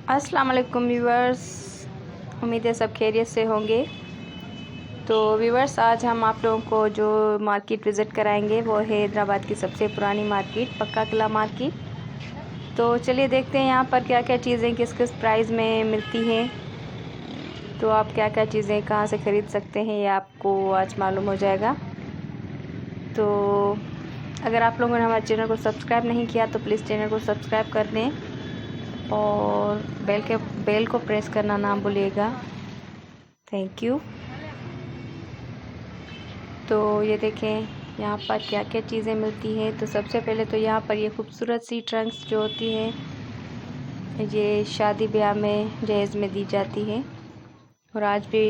अस्सलाम वालेकुम व्यूवर्स, उम्मीद है सब खैरियत से होंगे। तो व्यूवर्स, आज हम आप लोगों को जो मार्केट विज़िट कराएंगे वो है हैदराबाद की सबसे पुरानी मार्केट, पक्का किला मार्केट। तो चलिए देखते हैं यहाँ पर क्या क्या चीज़ें किस किस प्राइस में मिलती हैं। तो आप क्या क्या चीज़ें कहाँ से ख़रीद सकते हैं ये आपको आज मालूम हो जाएगा। तो अगर आप लोगों ने हमारे चैनल को सब्सक्राइब नहीं किया तो प्लीज़ चैनल को सब्सक्राइब कर दें और बेल को प्रेस करना ना भूलिएगा। Thank you. तो ये देखें यहाँ पर क्या क्या चीज़ें मिलती हैं। तो सबसे पहले तो यहाँ पर ये खूबसूरत सी ट्रंक्स जो होती हैं ये शादी ब्याह में जहेज़ में दी जाती है और आज भी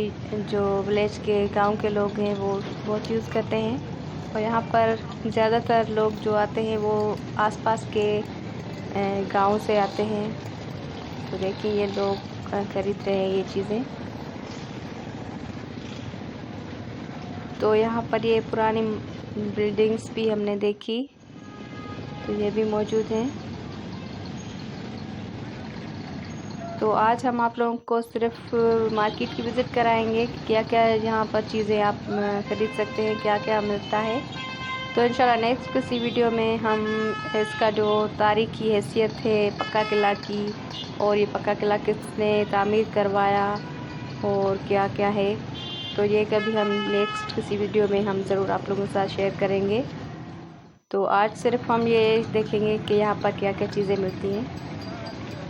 जो विलेज के गांव के लोग हैं वो बहुत यूज़ करते हैं। और यहाँ पर ज़्यादातर लोग जो आते हैं वो आसपास के गांव से आते हैं। तो देखिए ये लोग खरीद रहे हैं ये चीज़ें। तो यहाँ पर ये पुरानी बिल्डिंग्स भी हमने देखी, तो ये भी मौजूद हैं। तो आज हम आप लोगों को सिर्फ मार्केट की विज़िट कराएंगे, क्या क्या यहाँ पर चीज़ें आप खरीद सकते हैं, क्या क्या मिलता है। तो इंशाल्लाह नेक्स्ट किसी वीडियो में हम इसका जो तारीख़ी हैसियत है पक्का किला की और ये पक्का किला किसने तामीर करवाया और क्या क्या है, तो ये कभी हम नेक्स्ट किसी वीडियो में हम ज़रूर आप लोगों के साथ शेयर करेंगे। तो आज सिर्फ हम ये देखेंगे कि यहाँ पर क्या क्या चीज़ें मिलती हैं।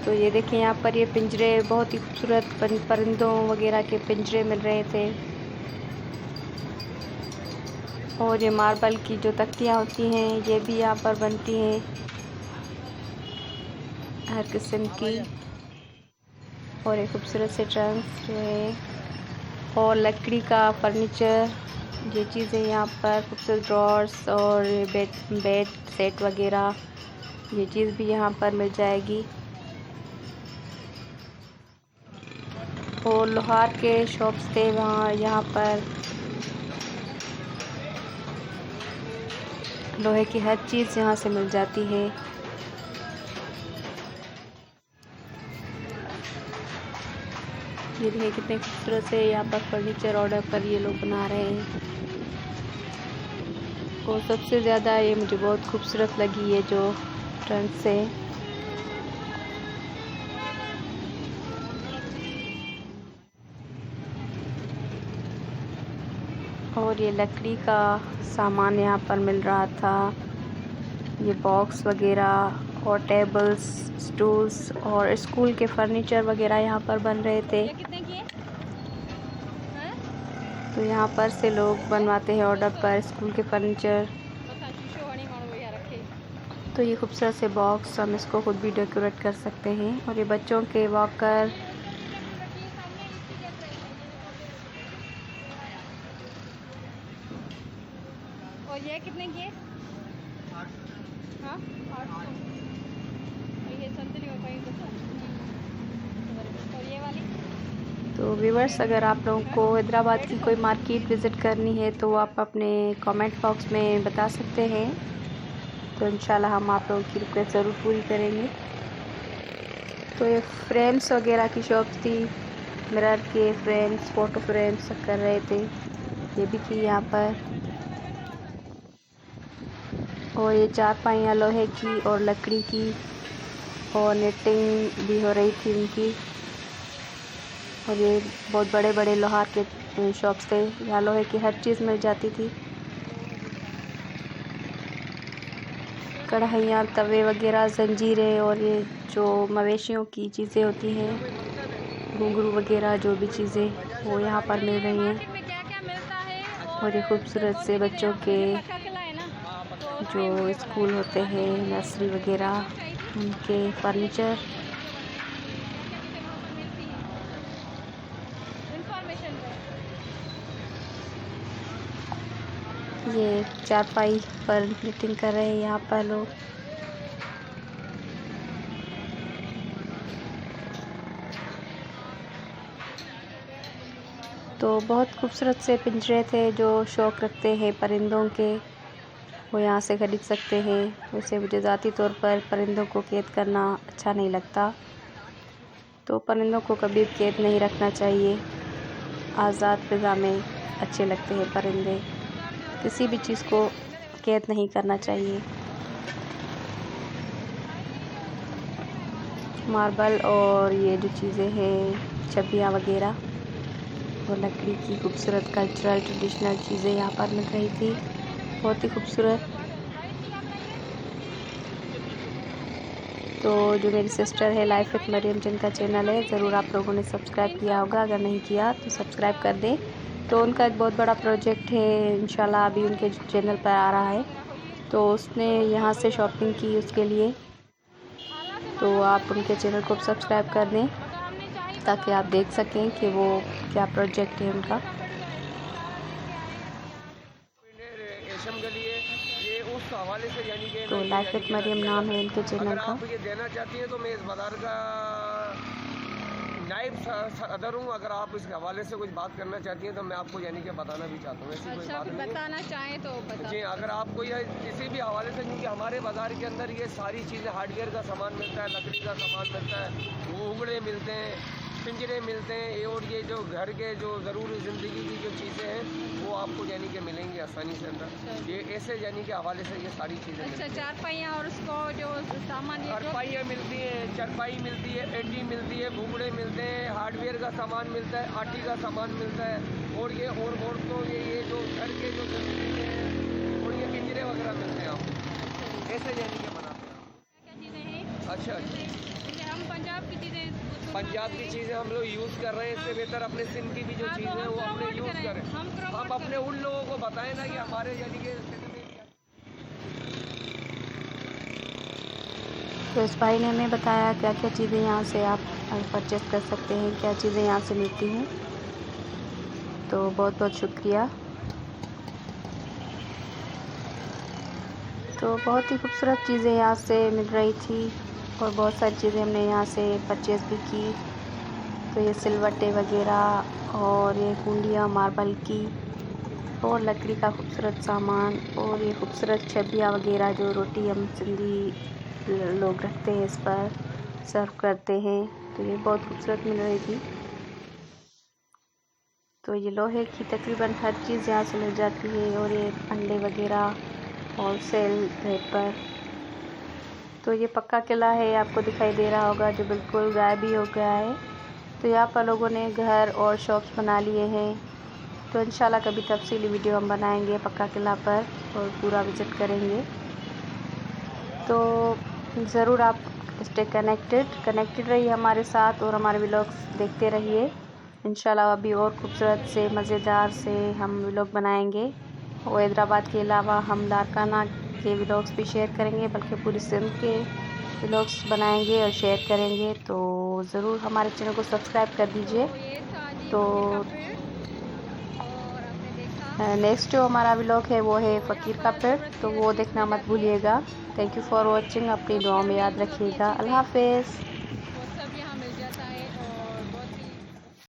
तो ये देखें यहाँ पर ये पिंजरे, बहुत ही खूबसूरत परिंदों वगैरह के पिंजरे मिल रहे थे। और ये मार्बल की जो तख्तियाँ होती हैं ये भी यहाँ पर बनती हैं हर किस्म की। और एक खूबसूरत से ट्रंक्स जो है और लकड़ी का फर्नीचर, ये चीज़ें यहाँ पर खूबसूरत ड्रॉर्स और बेड सेट वगैरह, ये चीज़ भी यहाँ पर मिल जाएगी। और लोहार के शॉप्स थे वहाँ, यहाँ पर लोहे की हर चीज़ यहाँ से मिल जाती है। ये देखिए कितने खूबसूरत से यहाँ पर फर्नीचर ऑर्डर पर ये लोग बना रहे हैं। और सबसे ज़्यादा ये मुझे बहुत खूबसूरत लगी ये जो ट्रंक्स है। और ये लकड़ी का सामान यहाँ पर मिल रहा था, ये बॉक्स वगैरह और टेबल्स, स्टूल्स और स्कूल के फर्नीचर वगैरह यहाँ पर बन रहे थे। तो यहाँ पर से लोग बनवाते हैं ऑर्डर पर स्कूल के फर्नीचर। तो ये खूबसूरत से बॉक्स, हम इसको खुद भी डेकोरेट कर सकते हैं। और ये बच्चों के वॉकर, और ये कितने की है? हाँ, 800। ये संतरी में कहीं तो। और ये वाली? तो व्यूवर्स, अगर आप लोगों को हैदराबाद की कोई मार्केट विज़िट करनी है तो आप अपने कमेंट बॉक्स में बता सकते हैं। तो इंशाल्लाह हम आप लोगों की रिक्वेस्ट ज़रूर पूरी करेंगे। तो ये फ्रेम्स वगैरह की शॉप थी, मिरर के फ्रेम्स, फ़ोटो फ्रेम्स कर रहे थे, ये भी थी यहाँ पर। और ये चारपाइयाँ लोहे की और लकड़ी की और निटिंग भी हो रही थी उनकी। और ये बहुत बड़े बड़े लोहार के शॉप्स थे, यहाँ लोहे की हर चीज़ मिल जाती थी। कढ़ाइयाँ, तवे वगैरह, जंजीरें और ये जो मवेशियों की चीज़ें होती हैं, घुंघरू वगैरह, जो भी चीज़ें वो यहाँ पर मिल रही हैं। और ये खूबसूरत से बच्चों के जो स्कूल होते हैं, नर्सरी वगैरह, उनके फर्नीचर। ये चारपाई पर मीटिंग कर रहे हैं यहाँ पर लोग। तो बहुत खूबसूरत से पिंजरे थे, जो शौक़ रखते हैं परिंदों के वो यहाँ से ख़रीद सकते हैं। वैसे मुझे ज़ाती तौर पर परिंदों को कैद करना अच्छा नहीं लगता। तो परिंदों को कभी कैद नहीं रखना चाहिए। आज़ाद फ़िज़ा में अच्छे लगते हैं परिंदे, किसी भी चीज़ को कैद नहीं करना चाहिए। मार्बल और ये जो चीज़ें हैं छबियाँ वगैरह और लकड़ी की खूबसूरत कल्चरल ट्रेडिशनल चीज़ें यहाँ पर मिल रही थी, बहुत ही खूबसूरत। तो जो मेरी सिस्टर है लाइफ विद मरियम जिनका चैनल है, ज़रूर आप लोगों ने सब्सक्राइब किया होगा, अगर नहीं किया तो सब्सक्राइब कर दें। तो उनका एक बहुत बड़ा प्रोजेक्ट है, इंशाल्लाह अभी उनके चैनल पर आ रहा है। तो उसने यहाँ से शॉपिंग की उसके लिए, तो आप उनके चैनल को सब्सक्राइब कर दें ताकि आप देख सकें कि वो क्या प्रोजेक्ट है उनका। तो लाइफ विद मरियम नाम है इनके चैनल का। आप ये देना चाहती हैं तो मैं इस बाज़ार का नाइब सदर हूँ। अगर आप इसके हवाले से कुछ बात करना चाहती हैं तो मैं आपको यानी कि बताना भी चाहता हूँ। ऐसी कोई बात नहीं बताना चाहें तो बता। जी, अगर आपको यह किसी भी हवाले से, क्योंकि हमारे बाज़ार के अंदर ये सारी चीज़ें हार्डवेयर का सामान मिलता है, लकड़ी का सामान मिलता है, उंगड़े मिलते हैं, पिंजरे मिलते हैं, और ये जो घर के जो ज़रूरी ज़िंदगी की जो चीज़ें हैं वो आपको यानी कि मिलेंगी आसानी से अंदर। ये ऐसे यानी कि हवाले से ये सारी चीज़ें अच्छा, चारपाइयाँ और उसको जो सामान, चारपाइयाँ मिलती हैं, चरपाई मिलती है, एटी मिलती है, घूंगड़े मिलते हैं, हार्डवेयर का सामान मिलता है, आटी का सामान मिलता है, और ये और तो ये जो घर के जो ज़िंदगी हैं और ये पिंजरे वगैरह मिलते हैं आपको, ऐसे यानी कि बनाते हैं। क्या चीज़ें हैं? अच्छा अच्छा, हम पंजाब की चीज़ें, पंजाब की चीज़ें हम लोग यूज़ कर रहे हैं, इससे बेहतर अपने सिंध की भी जो चीज़ें हैं वो अपने यूज़ करें। हम अपने उन लोगों को बताएं ना कि हमारे यानी कि। तो इस भाई ने हमें बताया क्या क्या चीज़ें यहाँ से आप परचेस कर सकते हैं, क्या चीज़ें यहाँ से मिलती हैं। तो बहुत बहुत शुक्रिया। तो बहुत ही खूबसूरत चीज़ें यहाँ से मिल रही थी और बहुत सारी चीज़ें हमने यहाँ से परचेस भी की। तो ये सिलवट्टे वगैरह और ये कुंडियाँ मार्बल की और लकड़ी का खूबसूरत सामान और ये खूबसूरत छबियाँ वगैरह जो रोटी हम सिंधी लोग रखते हैं इस पर सर्व करते हैं। तो ये बहुत खूबसूरत मिल रही थी। तो ये लोहे की तकरीबन हर चीज़ यहाँ से मिल जाती है और ये अंडे वगैरह होलसेल रेट पर। तो ये पक्का किला है, आपको दिखाई दे रहा होगा, जो बिल्कुल गायब ही हो गया है। तो यहाँ पर लोगों ने घर और शॉप्स बना लिए हैं। तो इंशाल्लाह कभी तफसीली वीडियो हम बनाएंगे पक्का किला पर और पूरा विज़िट करेंगे। तो ज़रूर आप स्टे कनेक्टेड रहिए हमारे साथ और हमारे व्लॉग्स देखते रहिए। इंशाल्लाह अभी और खूबसूरत से मज़ेदार से हम व्लॉग बनाएंगे और हैदराबाद के अलावा हम लारकाना के व्लॉग्स भी शेयर करेंगे, बल्कि पूरी सिंध के व्लॉग्स बनाएंगे और शेयर करेंगे। तो ज़रूर हमारे चैनल को सब्सक्राइब कर दीजिए। तो नेक्स्ट जो हमारा व्लॉग है वो है फ़कीर का पेड़, तो वो देखना मत भूलिएगा। Thank you for watching. अपनी दुआ में याद रखिएगा। अल्लाह हाफ़िज़।